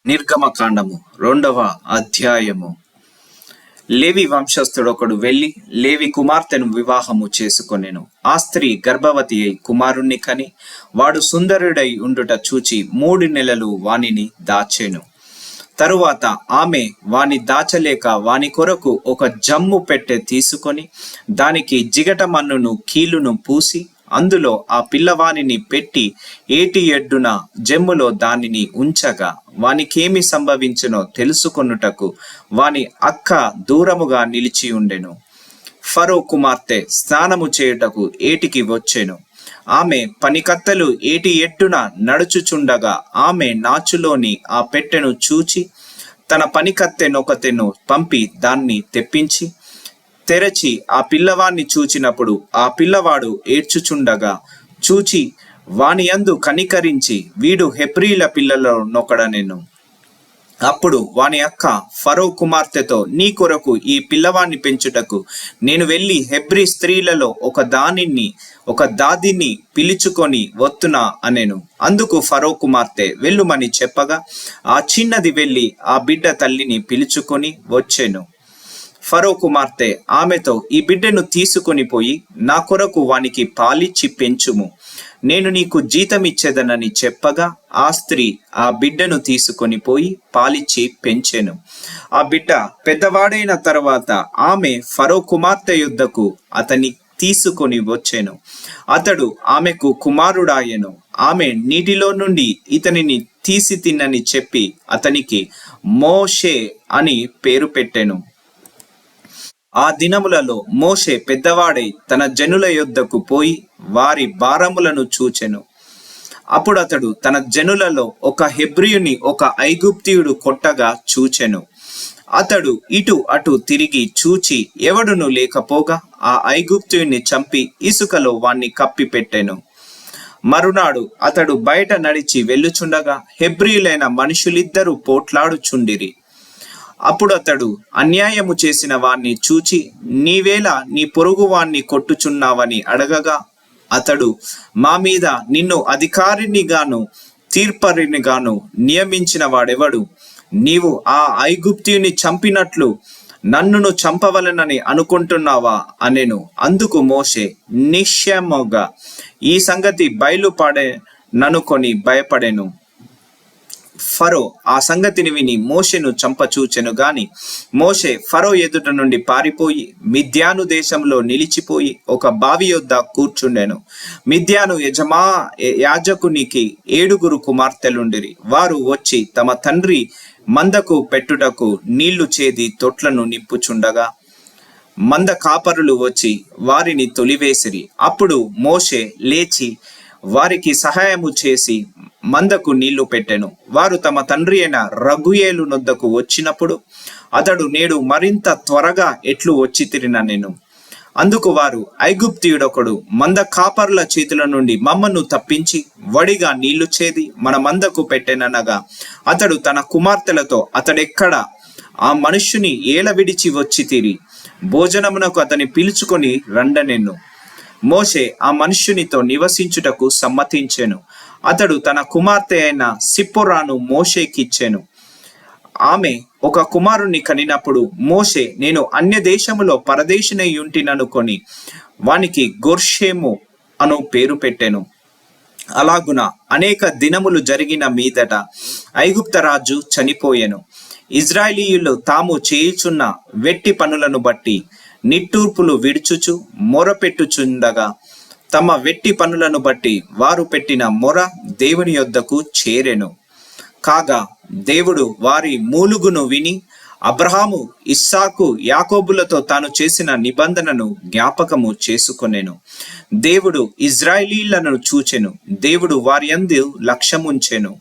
నిర్గమకాండము 2వ అధ్యాయము. లేవి వంశస్థుడొకడు వెళ్లి లేవి కుమార్తెను వివాహము చేసుకొనెను. ఆ స్త్రీ గర్భవతి అయి కుమారుణ్ణి కని వాడు సుందరుడై ఉండుట చూచి 3 నెలలు వానిని దాచెను. తరువాత ఆమె వాని దాచలేక వాని కొరకు ఒక జమ్ము పెట్టె తీసుకొని దానికి జిగట మన్నును కీలును పూసి అందులో ఆ పిల్లవానిని పెట్టి ఏటి ఎడ్డున జమ్ములో దానిని ఉంచగా వానికేమి సంభవించునో తెలుసుకొనుటకు వాని అక్క దూరముగా నిలిచి ఉండెను. ఫరో కుమార్తె స్నానము చేయుటకు ఏటికి వచ్చెను. ఆమె పనికత్తెలు ఏటి ఎడ్డున నడుచుచుండగా ఆమె నాచులోని ఆ పెట్టెను చూచి తన పనికత్తెనొకతెను పంపి దాన్ని తెప్పించి తెరచి ఆ పిల్లవాన్ని చూచినప్పుడు ఆ పిల్లవాడు ఏడ్చుచుండగా చూచి వాని యందు కనికరించి వీడు హెబ్రీల పిల్లలో నొకడనెను. అప్పుడు వాని అక్క ఫరో కుమార్తెతో, నీ కొరకు ఈ పిల్లవాన్ని పెంచుటకు నేను వెళ్ళి హెబ్రీ స్త్రీలలో ఒక దాదిని పిలుచుకొని వత్తునా అనెను. అందుకు ఫరో కుమార్తె వెళ్ళుమని చెప్పగా ఆ చిన్నది వెళ్ళి ఆ బిడ్డ తల్లిని పిలుచుకొని వచ్చెను. ఫరో కుమార్తె ఆమెతో, ఈ బిడ్డను తీసుకొని పోయి నా కొరకు వానికి పాలిచ్చి పెంచుము, నేను నీకు జీతమిచ్చేదనని చెప్పగా ఆ స్త్రీ ఆ బిడ్డను తీసుకొని పోయి పాలిచ్చి పెంచెను. ఆ బిడ్డ పెద్దవాడైన తర్వాత ఆమె ఫరో కుమార్తె యొద్దకు అతని తీసుకొని వచ్చెను. అతడు ఆమెకు కుమారుడాయెను. ఆమె నీటిలో నుండి ఇతనిని తీసి తిన్నని చెప్పి అతనికి మోషే అని పేరు పెట్టెను. ఆ దినములలో మోషే పెద్దవాడై తన జనుల యొద్దకు పోయి వారి భారములను చూచెను. అప్పుడు అతడు తన జనులలో ఒక హెబ్రీయుని ఒక ఐగుప్తీయుడు కొట్టగా చూచెను. అతడు ఇటు అటు తిరిగి చూచి ఎవడును లేకపోగా ఆ ఐగుప్తీయుని చంపి ఇసుకలో వాణ్ణి కప్పి పెట్టెను. మరునాడు అతడు బయట నడిచి వెళ్ళుచుండగా హెబ్రీయులైన మనుషులిద్దరూ పోట్లాడుచుండిరి. అప్పుడు అతడు అన్యాయము చేసిన వాణ్ణి చూచి నీవేళ నీ పొరుగు వాణ్ణి కొట్టుచున్నావని అడగగా అతడు, మా మీద నిన్ను అధికారినిగాను తీర్పరినిగాను నియమించిన వాడెవడు? నీవు ఆ ఐగుప్తీయుని చంపినట్లు నన్నును చంపవలనని అనుకుంటున్నావా అనెను. అందుకు మోషే నిశ్చయముగా ఈ సంగతి బయలుపడెననుకొని భయపడెను. ఫరో ఆ సంగతిని విని మోషేను చంపచూచెను గాని మోషే ఫరో ఎదుట నుండి పారిపోయి మిద్యాను దేశంలో నిలిచిపోయి ఒక బావి యొద్ద కూర్చుండెను. మిద్యాను యాజకునికి 7 కుమార్తెలుండిరి. వారు వచ్చి తమ తండ్రి మందకు పెట్టుటకు నీళ్లు చేది తొట్లను నింపుచుండగా మంద కాపరులు వచ్చి వారిని తొలివేసిరి. అప్పుడు మోషే లేచి వారికి సహాయము చేసి మందకు నీళ్లు పెట్టెను. వారు తమ తండ్రి అయిన రగుయేలు నొద్దకు వచ్చినప్పుడు అతడు, నేడు మరింత త్వరగా ఎట్లు వచ్చి తిరిననెను. అందుకు వారు, ఐగుప్తీయుడొకడు మంద కాపరుల చేతుల నుండి మమ్మను తప్పించి వడిగా నీళ్లు చేది మన మందకు పెట్టెననగా అతడు తన కుమార్తెలతో, అతడెక్కడ? ఆ మనుష్యుని ఏల విడిచి వచ్చి తిరి భోజనమునకు అతని పిలుచుకొని రండనెను. మోషే ఆ మనుష్యునితో నివసించుటకు సమ్మతించెను. అతడు తన కుమార్తె అయిన సిప్పోరాను మోషేకిచ్చెను. ఆమె ఒక కుమారుణ్ణి కనినప్పుడు మోషే, నేను అన్య దేశములో పరదేశినై ఉంటిననుకొని వానికి గొర్షేము అను పేరు పెట్టెను. అలాగున అనేక దినములు జరిగిన మీదట ఐగుప్త రాజు చనిపోయెను. ఇజ్రాయేలీయులు తాము చేయుచున్న వెట్టి పనులను బట్టి నిట్టూర్పులు విడుచుచు మొరపెట్టుచుండగా తమ వెట్టి పనులను బట్టి వారు పెట్టిన మొర దేవుని యొద్దకు చేరెను. కాగా దేవుడు వారి మూలుగును విని అబ్రహాము, ఇస్సాకు, యాకోబులతో తాను చేసిన నిబంధనను జ్ఞాపకము చేసుకొనెను. దేవుడు ఇజ్రాయేలీయులను చూచెను. దేవుడు వారి యందు లక్ష్యముంచెను.